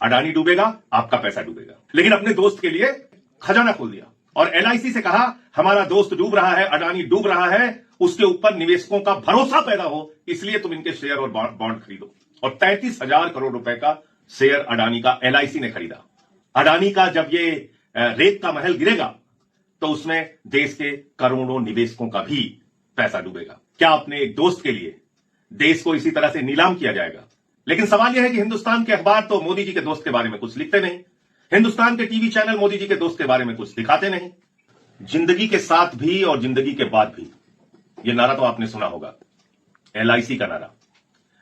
अडानी डूबेगा, आपका पैसा डूबेगा। लेकिन अपने दोस्त के लिए खजाना खोल दिया और एलआईसी से कहा हमारा दोस्त डूब रहा है, अडानी डूब रहा है, उसके ऊपर निवेशकों का भरोसा पैदा हो, इसलिए तुम इनके शेयर और बॉन्ड खरीदो। और 33,000 करोड़ रुपए का शेयर अडानी का एलआईसी ने खरीदा। अडानी का जब ये रेत का महल गिरेगा तो उसमें देश के करोड़ों निवेशकों का भी पैसा डूबेगा। क्या अपने एक दोस्त के लिए देश को इसी तरह से नीलाम किया जाएगा? लेकिन सवाल यह है कि हिंदुस्तान के अखबार तो मोदी जी के दोस्त के बारे में कुछ लिखते नहीं, हिंदुस्तान के टीवी चैनल मोदी जी के दोस्त के बारे में कुछ दिखाते नहीं। जिंदगी के साथ भी और जिंदगी के बाद भी, यह नारा तो आपने सुना होगा, एलआईसी का नारा,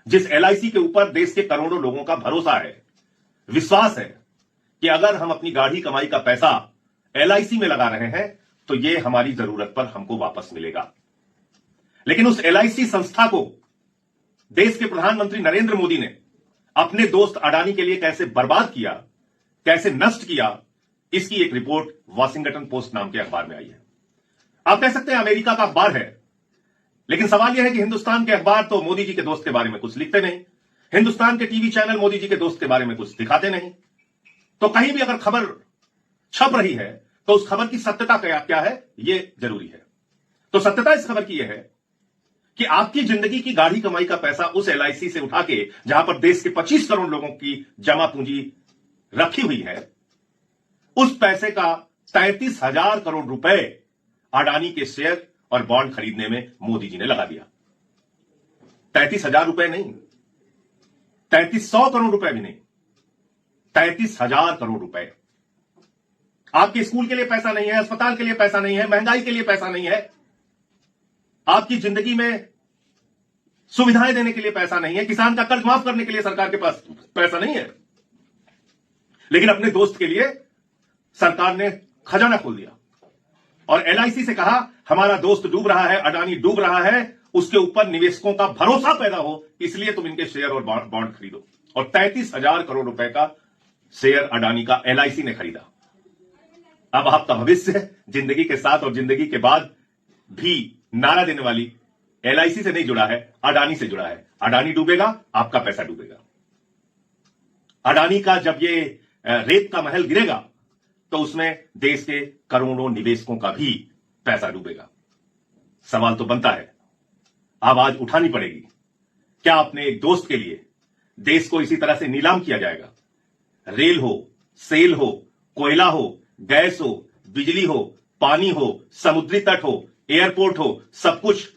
जिस एलआईसी के ऊपर देश के करोड़ों लोगों का भरोसा है, विश्वास है कि अगर हम अपनी गाढ़ी कमाई का पैसा एलआईसी में लगा रहे हैं तो यह हमारी जरूरत पर हमको वापस मिलेगा। लेकिन उस एलआईसी संस्था को देश के प्रधानमंत्री नरेंद्र मोदी ने अपने दोस्त अडानी के लिए कैसे बर्बाद किया, कैसे नष्ट किया, इसकी एक रिपोर्ट वॉशिंगटन पोस्ट नाम के अखबार में आई है। आप कह सकते हैं अमेरिका का अखबार है, लेकिन सवाल यह है कि हिंदुस्तान के अखबार तो मोदी जी के दोस्त के बारे में कुछ लिखते नहीं, हिंदुस्तान के टीवी चैनल मोदी जी के दोस्त के बारे में कुछ दिखाते नहीं। तो कहीं भी अगर खबर छप रही है तो उस खबर की सत्यता क्या है, यह जरूरी है। तो सत्यता इस खबर की यह है कि आपकी जिंदगी की गाढ़ी कमाई का पैसा उस एलआईसी से उठा के, जहां पर देश के 25 करोड़ लोगों की जमा पूंजी रखी हुई है, उस पैसे का 33,000 करोड़ रुपए अडानी के शेयर और बॉन्ड खरीदने में मोदी जी ने लगा दिया। 33,000 रुपए नहीं, 3300 करोड़ रुपए भी नहीं, 33,000 करोड़ रुपए। आपके स्कूल के लिए पैसा नहीं है, अस्पताल के लिए पैसा नहीं है, महंगाई के लिए पैसा नहीं है, आपकी जिंदगी में सुविधाएं देने के लिए पैसा नहीं है, किसान का कर्ज माफ करने के लिए सरकार के पास पैसा नहीं है, लेकिन अपने दोस्त के लिए सरकार ने खजाना खोल दिया और एलआईसी से कहा हमारा दोस्त डूब रहा है, अडानी डूब रहा है, उसके ऊपर निवेशकों का भरोसा पैदा हो, इसलिए तुम इनके शेयर और बॉन्ड खरीदो। और 33,000 करोड़ रुपए का शेयर अडानी का एलआईसी ने खरीदा। अब आपका भविष्य जिंदगी के साथ और जिंदगी के बाद भी नारा देने वाली एलआईसी से नहीं जुड़ा है, अडानी से जुड़ा है। अडानी डूबेगा, आपका पैसा डूबेगा। अडानी का जब ये रेत का महल गिरेगा तो उसमें देश के करोड़ों निवेशकों का भी पैसा डूबेगा। सवाल तो बनता है, आवाज उठानी पड़ेगी, क्या अपने एक दोस्त के लिए देश को इसी तरह से नीलाम किया जाएगा? रेल हो, सेल हो, कोयला हो, गैस हो, बिजली हो, पानी हो, समुद्री तट हो, एयरपोर्ट हो, सब कुछ